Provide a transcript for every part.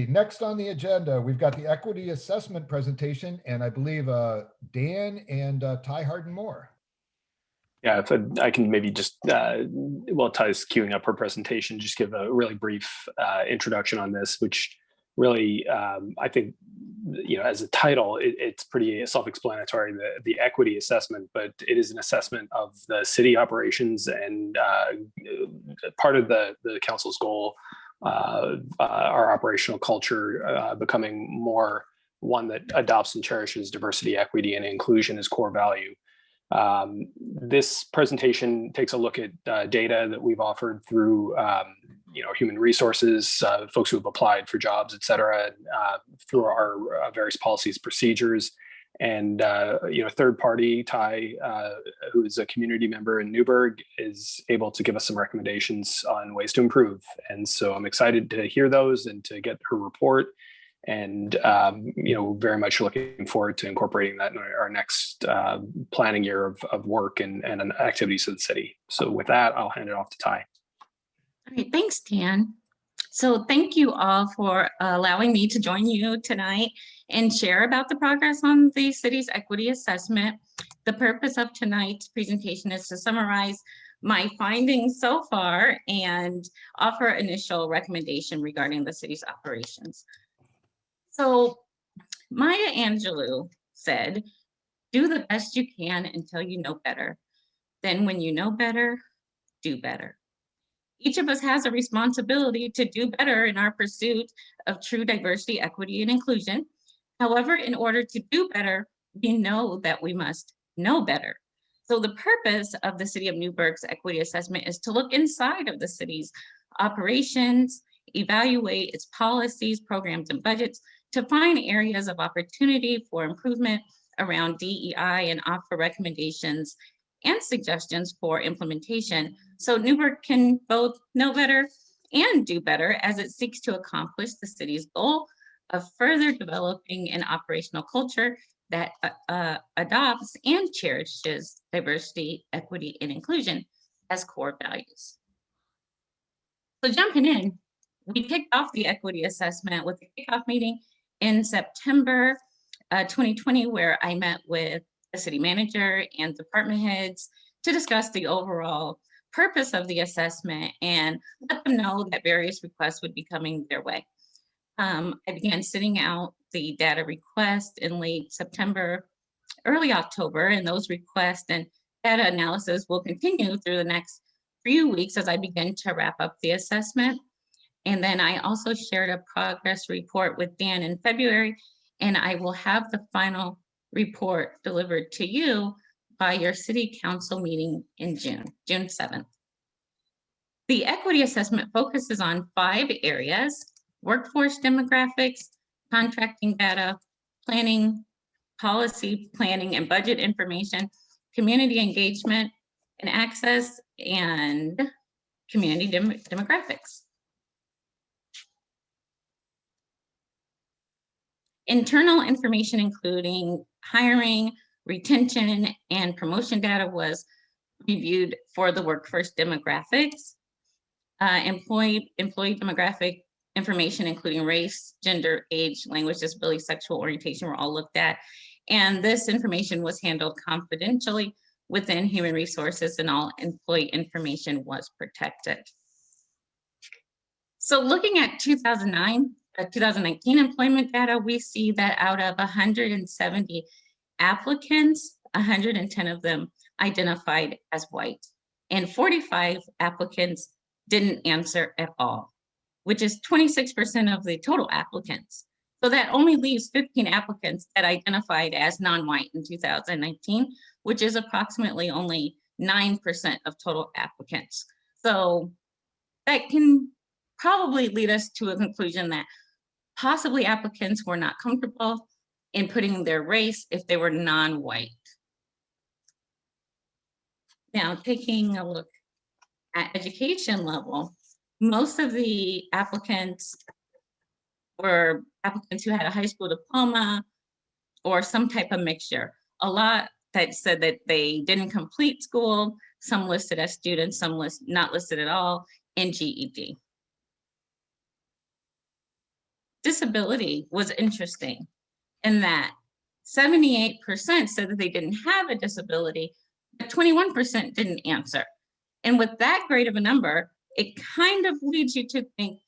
Next on the agenda, we've got the equity assessment presentation, and I believe Dan and Tai Harden-Moore. Yeah, if I can maybe just, while Ty's queuing up her presentation, just give a really brief introduction on this, which really, I think, as a title, it's pretty self-explanatory, the equity assessment, but it is an assessment of the city operations, and part of the council's goal, our operational culture becoming more one that adopts and cherishes diversity, equity, and inclusion as core value. This presentation takes a look at data that we've offered through human resources, folks who have applied for jobs, et cetera, through our various policies, procedures, and third party, Tai, who is a community member in Newburgh, is able to give us some recommendations on ways to improve. And so I'm excited to hear those and to get her report. And very much looking forward to incorporating that in our next planning year of work and activities of the city. So with that, I'll hand it off to Tai. All right, thanks, Dan. So thank you all for allowing me to join you tonight and share about the progress on the city's equity assessment. The purpose of tonight's presentation is to summarize my findings so far and offer initial recommendation regarding the city's operations. So Maya Angelou said, "Do the best you can until you know better. Then when you know better, do better." Each of us has a responsibility to do better in our pursuit of true diversity, equity, and inclusion. However, in order to do better, we know that we must know better. So the purpose of the City of Newburgh's equity assessment is to look inside of the city's operations, evaluate its policies, programs, and budgets to find areas of opportunity for improvement around DEI and offer recommendations and suggestions for implementation, so Newburgh can both know better and do better as it seeks to accomplish the city's goal of further developing an operational culture that adopts and cherishes diversity, equity, and inclusion as core values. So jumping in, we kicked off the equity assessment with a kickoff meeting in September 2020, where I met with the city manager and department heads to discuss the overall purpose of the assessment and let them know that various requests would be coming their way. I began sending out the data request in late September, early October, and those requests and data analysis will continue through the next few weeks as I begin to wrap up the assessment. And then I also shared a progress report with Dan in February, and I will have the final report delivered to you by your city council meeting in June 7th. The equity assessment focuses on 5 areas: workforce demographics, contracting data, planning, policy planning and budget information, community engagement and access, and community demographics. Internal information, including hiring, retention, and promotion data, was reviewed for the workforce demographics. Employee demographic information, including race, gender, age, language, disability, sexual orientation, were all looked at. And this information was handled confidentially within human resources, and all employee information was protected. So looking at 2019 employment data, we see that out of 170 applicants, 110 of them identified as white, and 45 applicants didn't answer at all, which is 26% of the total applicants. So that only leaves 15 applicants that identified as non-white in 2019, which is approximately only 9% of total applicants. So that can probably lead us to a conclusion that possibly applicants were not comfortable in putting their race if they were non-white. Now, taking a look at education level, most of the applicants were applicants who had a high school diploma or some type of mixture. A lot that said that they didn't complete school, some listed as students, some not listed at all, and GED. disability was interesting in that 78% said that they didn't have a disability, but 21% didn't answer. And with that great of a number, it kind of leads you to think,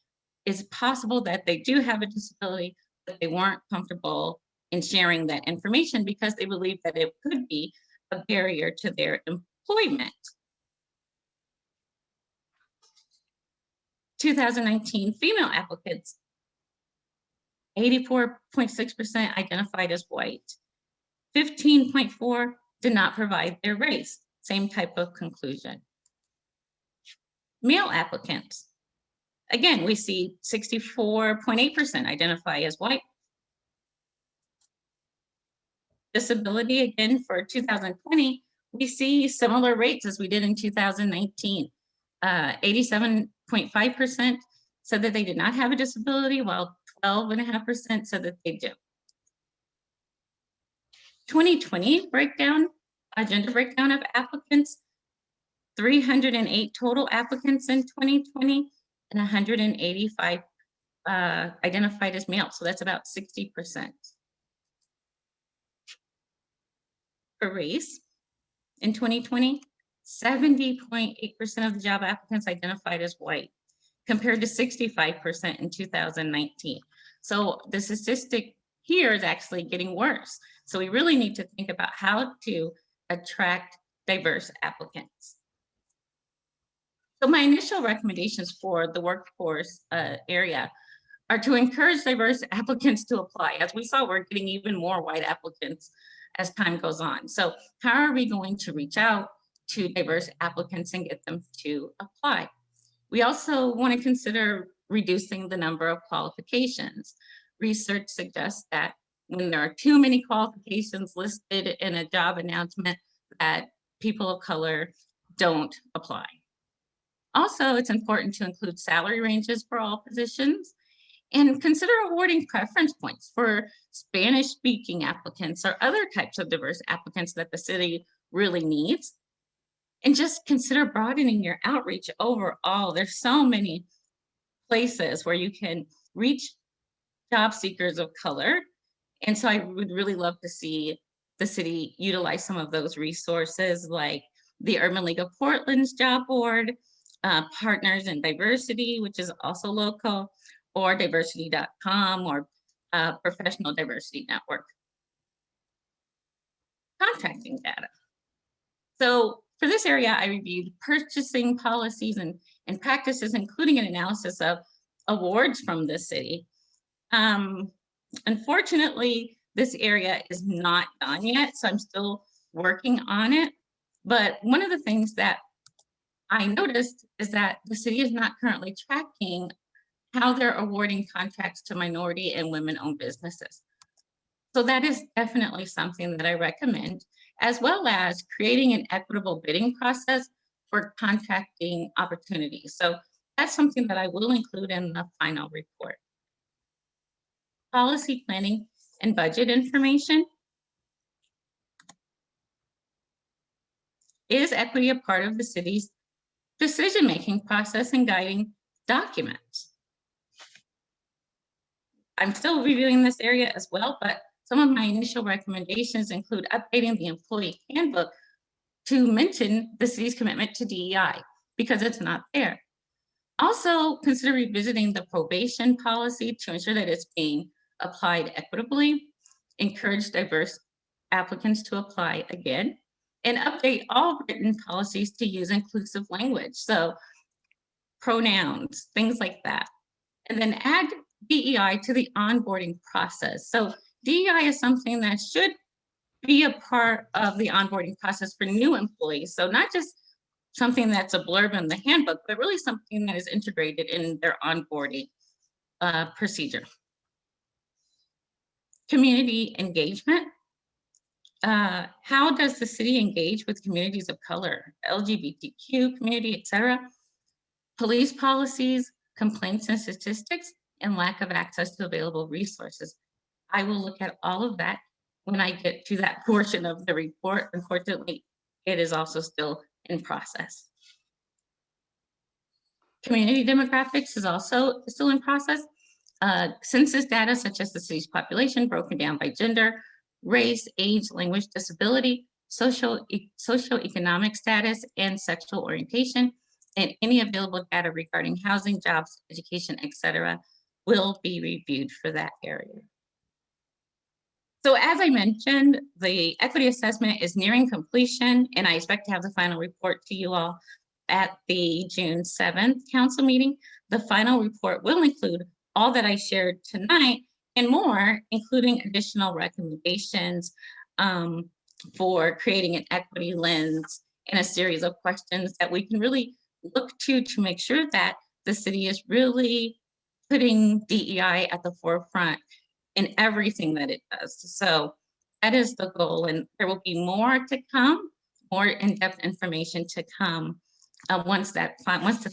is it possible that they do have a disability, but they weren't comfortable in sharing that information because they believe that it could be a barrier to their employment. 2019 female applicants, 84.6% identified as white. 15.4% did not provide their race. Same type of conclusion. Male applicants, again, we see 64.8% identify as white. Disability, again, for 2020, we see similar rates as we did in 2019. 87.5% said that they did not have a disability, while 12.5% said that they do. 2020 breakdown, gender breakdown of applicants, 308 total applicants in 2020 and 185 identified as male. So that's about 60%. For race, in 2020, 70.8% of the job applicants identified as white, compared to 65% in 2019. So the statistic here is actually getting worse. So we really need to think about how to attract diverse applicants. So my initial recommendations for the workforce area are to encourage diverse applicants to apply. As we saw, we're getting even more white applicants as time goes on. So how are we going to reach out to diverse applicants and get them to apply? We also want to consider reducing the number of qualifications. Research suggests that when there are too many qualifications listed in a job announcement, that people of color don't apply. Also, it's important to include salary ranges for all positions and consider awarding preference points for Spanish-speaking applicants or other types of diverse applicants that the city really needs. And just consider broadening your outreach overall. There's so many places where you can reach job seekers of color. And so I would really love to see the city utilize some of those resources, like the Urban League of Portland's job board, Partners in Diversity, which is also local, or diversity.com, or Professional Diversity Network. Contracting data. So for this area, I reviewed purchasing policies and practices, including an analysis of awards from the city. Unfortunately, this area is not done yet, so I'm still working on it. But one of the things that I noticed is that the city is not currently tracking how they're awarding contracts to minority and women-owned businesses. So that is definitely something that I recommend, as well as creating an equitable bidding process for contracting opportunities. So that's something that I will include in the final report. Policy planning and budget information. Is equity a part of the city's decision-making process and guiding documents? I'm still reviewing this area as well, but some of my initial recommendations include updating the employee handbook to mention the city's commitment to DEI, because it's not there. Also, consider revisiting the probation policy to ensure that it's being applied equitably, encourage diverse applicants to apply again, and update all written policies to use inclusive language. So pronouns, things like that. And then add DEI to the onboarding process. So DEI is something that should be a part of the onboarding process for new employees. So not just something that's a blurb in the handbook, but really something that is integrated in their onboarding procedure. Community engagement. How does the city engage with communities of color, LGBTQ community, etc.? Police policies, complaints and statistics, and lack of access to available resources. I will look at all of that when I get to that portion of the report. Unfortunately, it is also still in process. Community demographics is also still in process. census data such as the city's population broken down by gender, race, age, language, disability, socioeconomic status, and sexual orientation, and any available data regarding housing, jobs, education, etc., will be reviewed for that area. So as I mentioned, the equity assessment is nearing completion, and I expect to have the final report to you all at the June 7th council meeting. The final report will include all that I shared tonight and more, including additional recommendations for creating an equity lens and a series of questions that we can really look to make sure that the city is really putting DEI at the forefront in everything that it does. So that is the goal, and there will be more to come, more in-depth information to come once the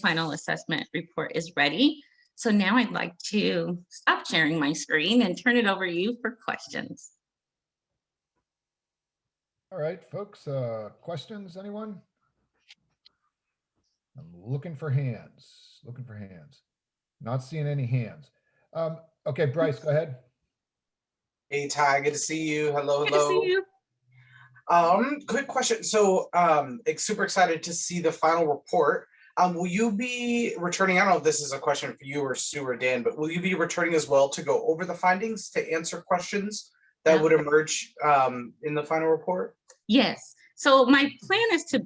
final assessment report is ready. So now I'd like to stop sharing my screen and turn it over to you for questions. All right, folks, questions, anyone? I'm looking for hands, Not seeing any hands. Okay, Bryce, go ahead. Hey, Ty, good to see you. Hello, Good to see hello. you. Good question. So, super excited to see the final report. Will you be returning? I don't know if this is a question for you or Sue or Dan, but will you be returning as well to go over the findings to answer questions that would emerge in the final report? Yes. So my plan is to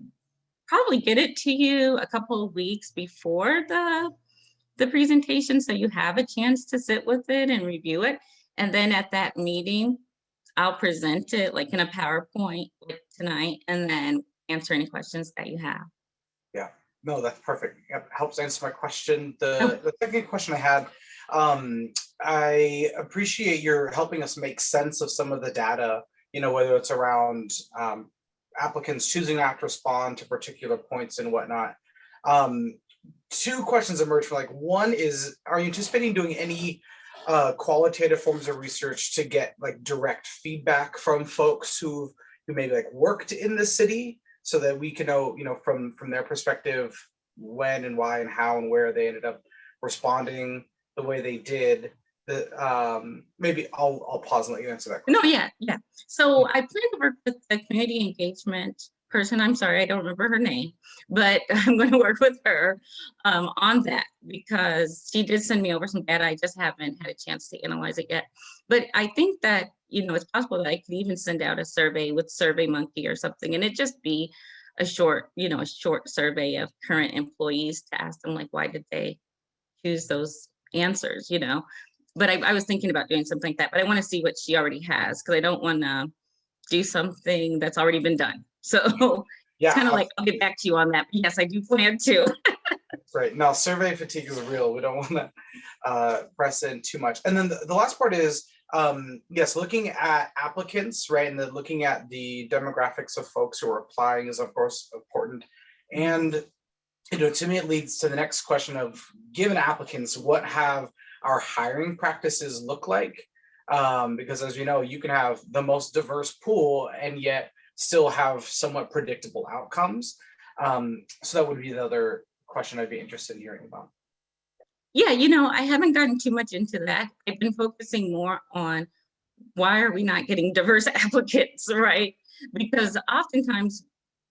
probably get it to you a couple of weeks before the presentation, so you have a chance to sit with it and review it. And then at that meeting, I'll present it like in a PowerPoint like tonight, and then answer any questions that you have. Yeah, no, that's perfect. Yep, helps answer my question. The second question I had, I appreciate your helping us make sense of some of the data, you know, whether it's around applicants choosing not to respond to particular points and whatnot. Two questions emerge from, like, one is, are you anticipating doing any qualitative forms of research to get like direct feedback from folks who maybe like worked in the city, so that we can know, you know, from their perspective, when and why and how and where they ended up responding the way they did? Maybe I'll pause and let you answer that question. No, yeah. So I plan to work with the community engagement person. I'm sorry, I don't remember her name, but I'm going to work with her on that, because she did send me over some data. I just haven't had a chance to analyze it yet. But I think that, you know, it's possible that I could even send out a survey with SurveyMonkey or something, and it just be a short survey of current employees to ask them, like, why did they choose those answers, you know? But I was thinking about doing something like that, but I want to see what she already has, because I don't want to do something that's already been done. So yeah, it's kind of like, I'll get back to you on that. But yes, I do plan to. Right. Now, survey fatigue is real. We don't want to press in too much. And then the last part is, yes, looking at applicants, right? And then looking at the demographics of folks who are applying is, of course, important. And, you know, to me, it leads to the next question of, given applicants, what have our hiring practices look like? Because as you know, you can have the most diverse pool and yet still have somewhat predictable outcomes. So that would be the other question I'd be interested in hearing about. Yeah, you know, I haven't gotten too much into that. I've been focusing more on, why are we not getting diverse applicants, right? Because oftentimes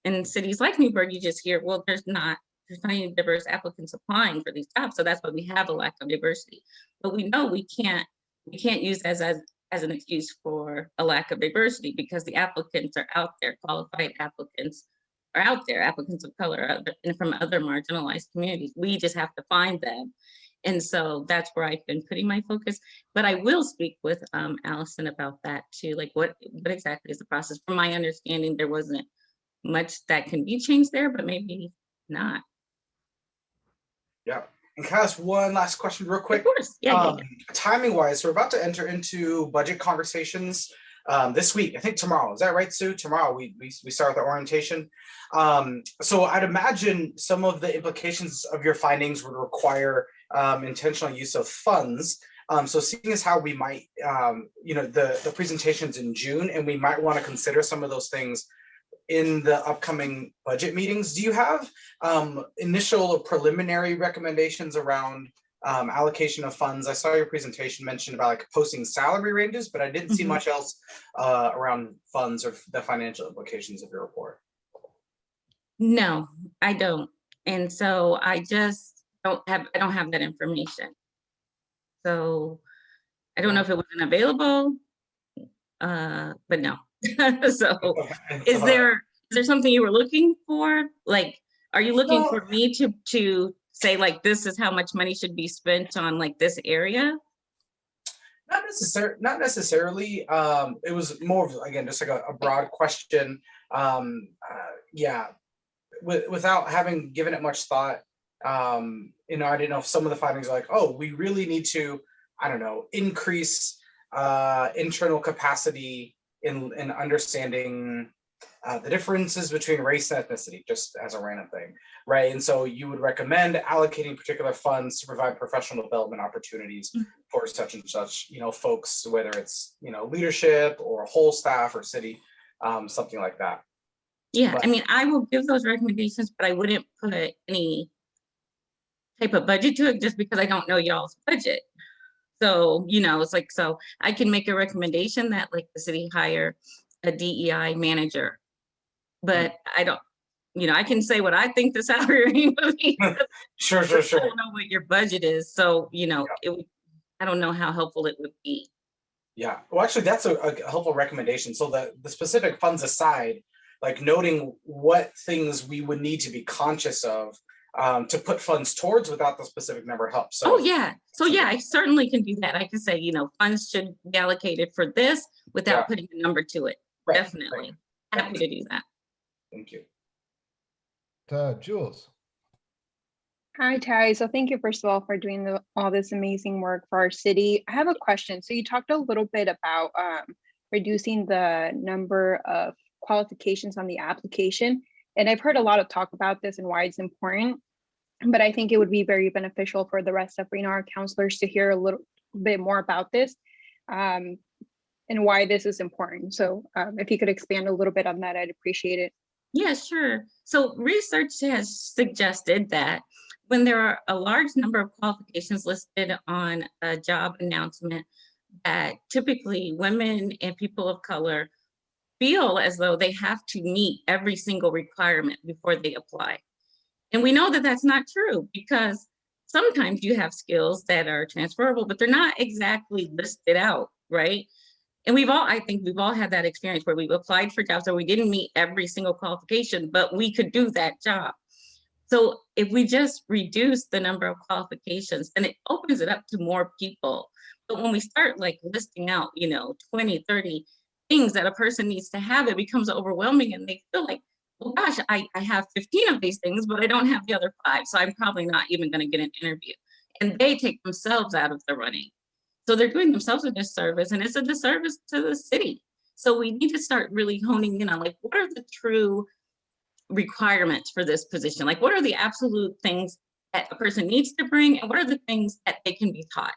in cities like Newburgh, you just hear, well, there's not any diverse applicants applying for these jobs, so that's why we have a lack of diversity. But we know we can't use as an excuse for a lack of diversity, because the applicants are out there, qualified applicants are out there, applicants of color and from other marginalized communities. We just have to find them. And so that's where I've been putting my focus. But I will speak with Allison about that too. Like, what exactly is the process? From my understanding, there wasn't much that can be changed there, but maybe not. Yeah. And can I ask one last question real quick? Of course. Yeah. Timing wise, we're about to enter into budget conversations this week. I think tomorrow. Is that right, Sue? Tomorrow we start the orientation. So I'd imagine some of the implications of your findings would require intentional use of funds. So seeing as how we might, you know, the presentation's in June, and we might want to consider some of those things in the upcoming budget meetings. Do you have initial or preliminary recommendations around allocation of funds. I saw your presentation mentioned about like posting salary ranges, but I didn't see Mhm. much else around funds or the financial implications of your report. No, I don't. And so I just I don't have that information. So I don't know if it wasn't available, but no. So is there something you were looking for? Like, are you looking No, for me to say like this is how much money should be spent on like this area? not necessarily. It was more of, again, just like a broad question. Yeah, without having given it much thought, I didn't know if some of the findings are like, oh, we really need to, I don't know, increase internal capacity in understanding the differences between race and ethnicity, just as a random thing, right? And so you would recommend allocating particular funds to provide professional development opportunities for such and such, folks, whether it's, leadership or whole staff or city, something like that. Yeah, But I mean, I will give those recommendations, but I wouldn't put any type of budget to it just because I don't know y'all's budget. So, it's like, so I can make a recommendation that like the city hire a DEI manager, but I don't, I can say what I think the salary range would be. sure. I don't know what your budget is. So, I don't know how helpful it would be. Yeah, well, actually, that's a helpful recommendation. So the specific funds aside, like noting what things we would need to be conscious of to put funds towards without the specific number helps. Oh, So yeah. So, yeah, I certainly can do that. I can say, funds should be allocated for this without Yeah. putting a number to it. Right, Definitely. right. Happy to do that. Thank you. Jules. Hi, Tai. So thank you, first of all, for doing all this amazing work for our city. I have a question. So you talked a little bit about reducing the number of qualifications on the application. And I've heard a lot of talk about this and why it's important. But I think it would be very beneficial for the rest of our counselors to hear a little bit more about this and why this is important. So if you could expand a little bit on that, I'd appreciate it. Yeah, sure. So research has suggested that when there are a large number of qualifications listed on a job announcement, that typically women and people of color feel as though they have to meet every single requirement before they apply. And we know that that's not true because sometimes you have skills that are transferable, but they're not exactly listed out, right? And I think we've all had that experience where we've applied for jobs where we didn't meet every single qualification, but we could do that job. So if we just reduce the number of qualifications, then it opens it up to more people. But when we start like listing out, 20, 30 things that a person needs to have, it becomes overwhelming and they feel like, well, gosh, I have 15 of these things, but I don't have the other 5. So I'm probably not even going to get an interview. And they take themselves out of the running. So they're doing themselves a disservice, and it's a disservice to the city. So we need to start really honing in on like, what are the true requirements for this position? Like, what are the absolute things that a person needs to bring, and what are the things that they can be taught,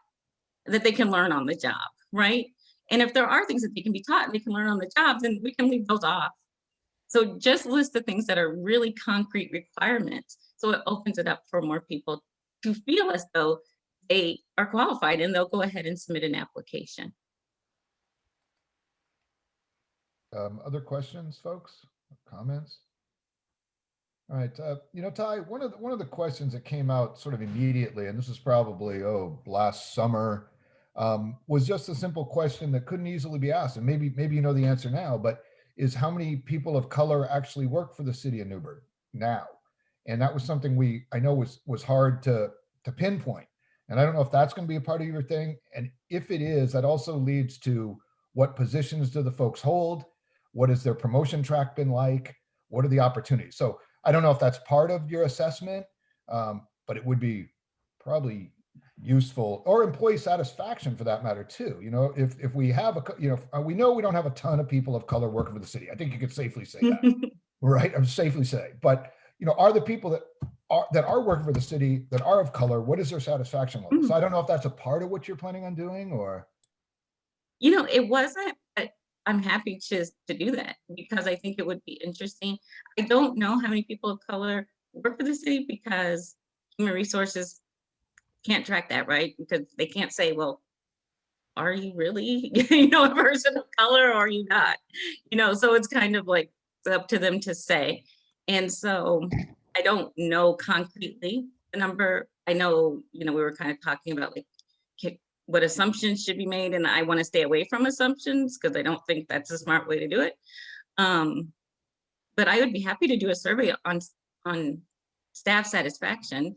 that they can learn on the job, right? And if there are things that they can be taught and they can learn on the job, then we can leave those off. So just list the things that are really concrete requirements. So it opens it up for more people to feel as though they are qualified and they'll go ahead and submit an application. Other questions, folks? Comments? All right, Tai, one of the questions that came out sort of immediately, and this is probably last summer, was just a simple question that couldn't easily be asked, and maybe you know the answer now, but is how many people of color actually work for the city of Newburgh now? And that was something I know was hard to pinpoint, and I don't know if that's going to be a part of your thing, and if it is, that also leads to what positions do the folks hold? What has their promotion track been like? What are the opportunities? So I don't know if that's part of your assessment, but it would be probably useful, or employee satisfaction for that matter too. If we have we know we don't have a ton of people of color working for the city. I think you could safely say that, right? I'm safely say, but are the people that are working for the city that are of color, what is their satisfaction level? So I don't know if that's a part of what you're planning on doing, or. It wasn't, but I'm happy to do that because I think it would be interesting. I don't know how many people of color work for the city because human resources can't track that, right? Because they can't say, well, are you really, you know, a person of color or are you not? You know, so it's kind of like it's up to them to say. And so I don't know concretely the number. I know, you know, we were kind of talking about like what assumptions should be made, and I want to stay away from assumptions because I don't think that's a smart way to do it. But I would be happy to do a survey on staff satisfaction.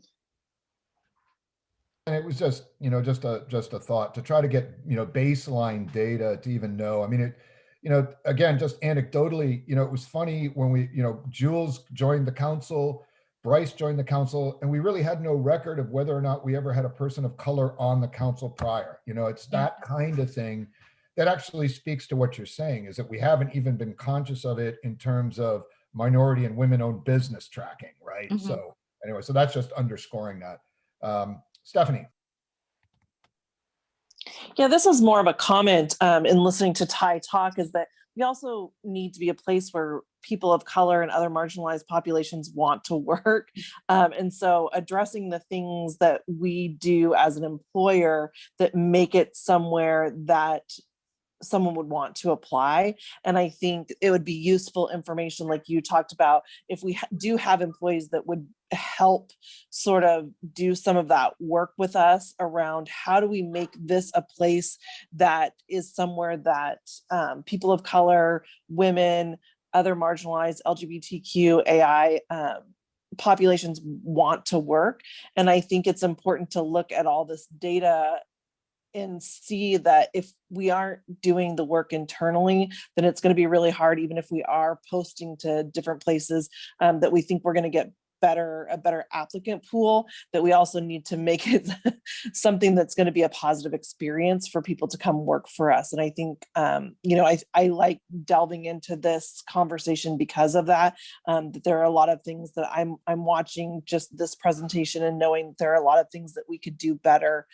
And it was just, you know, just a thought to try to get, you know, baseline data to even know. I mean, it, you know, again, just anecdotally, you know, it was funny when we, you know, Jules joined the council, Bryce joined the council, and we really had no record of whether or not we ever had a person of color on the council prior. You know, it's that kind of thing that actually speaks to what you're saying, is that we haven't even been conscious of it in terms of minority and women-owned business tracking, right? Mhm. So anyway, so that's just underscoring that. Stephanie. Yeah, this is more of a comment in listening to Tai talk, is that we also need to be a place where people of color and other marginalized populations want to work. And so addressing the things that we do as an employer that make it somewhere that someone would want to apply. And I think it would be useful information, like you talked about, if we do have employees that would help sort of do some of that work with us around how do we make this a place that is somewhere that people of color, women, other marginalized LGBTQ, AI populations want to work. And I think it's important to look at all this data and see that if we aren't doing the work internally, then it's going to be really hard, even if we are posting to different places, that we think we're going to get a better applicant pool, that we also need to make it something that's going to be a positive experience for people to come work for us. And I think, you know, I like delving into this conversation because of that, that there are a lot of things that I'm watching just this presentation and knowing that there are a lot of things that we could do better,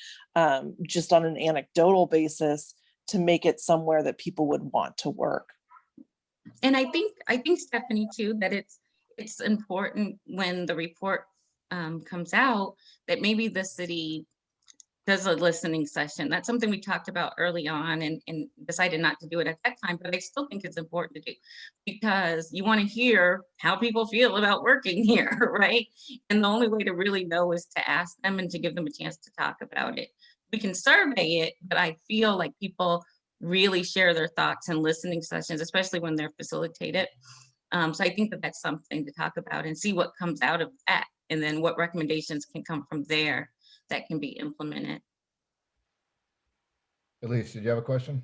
just on an anecdotal basis, to make it somewhere that people would want to work. And I think Stephanie too, that it's important when the report comes out that maybe the city does a listening session. That's something we talked about early on and decided not to do it at that time, but I still think it's important to do, because you want to hear how people feel about working here, right? And the only way to really know is to ask them and to give them a chance to talk about it. We can survey it, but I feel like people really share their thoughts in listening sessions, especially when they're facilitated. So I think that that's something to talk about and see what comes out of that, and then what recommendations can come from there that can be implemented. Elise, did you have a question?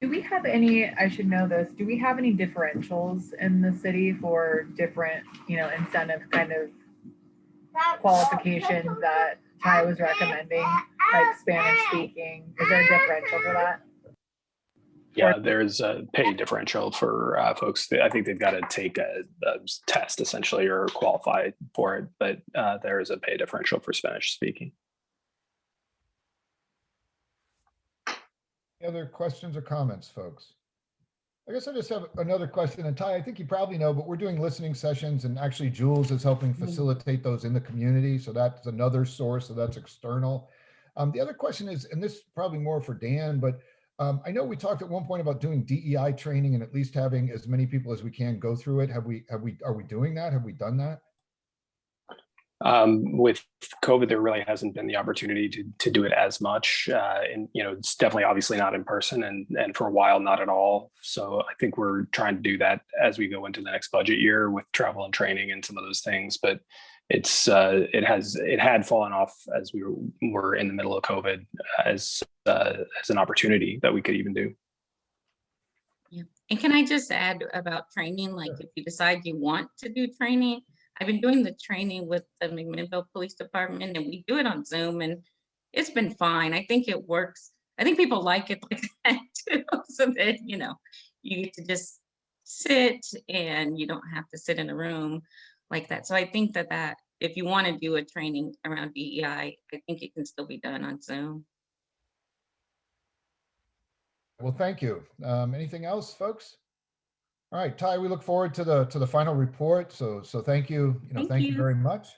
Do we have any, I should know this, do we have any differentials in the city for different, you know, incentive kind of qualifications that Tai was recommending, like Spanish speaking? Is there a differential for that? Yeah, there's a pay differential for folks. I think they've got to take a test essentially or qualify for it, but there is a pay differential for Spanish speaking. Any other questions or comments, folks? I guess I just have another question. And Tai, I think you probably know, but we're doing listening sessions, and actually Jules is helping facilitate those in the community. So that's another source, so that's external. The other question is, and this is probably more for Dan, but I know we talked at one point about doing DEI training and at least having as many people as we can go through it. Are we doing that? Have we done that? With COVID, there really hasn't been the opportunity to do it as much. And, you know, it's definitely obviously not in person and for a while, not at all. So I think we're trying to do that as we go into the next budget year with travel and training and some of those things. But it's it had fallen off as we were in the middle of COVID as an opportunity that we could even do. Yeah. And can I just add about training? Like, if you decide you want to do training, I've been doing the training with the McMinnville Police Department, and we do it on Zoom, and it's been fine. I think it works. I think people like it like that too, so that, you know, you get to just sit and you don't have to sit in a room like that. So I think that if you want to do a training around DEI, I think it can still be done on Zoom. Well, thank you. Anything else, folks? All right, Tai, we look forward to the final report. So thank you. Thank you very much.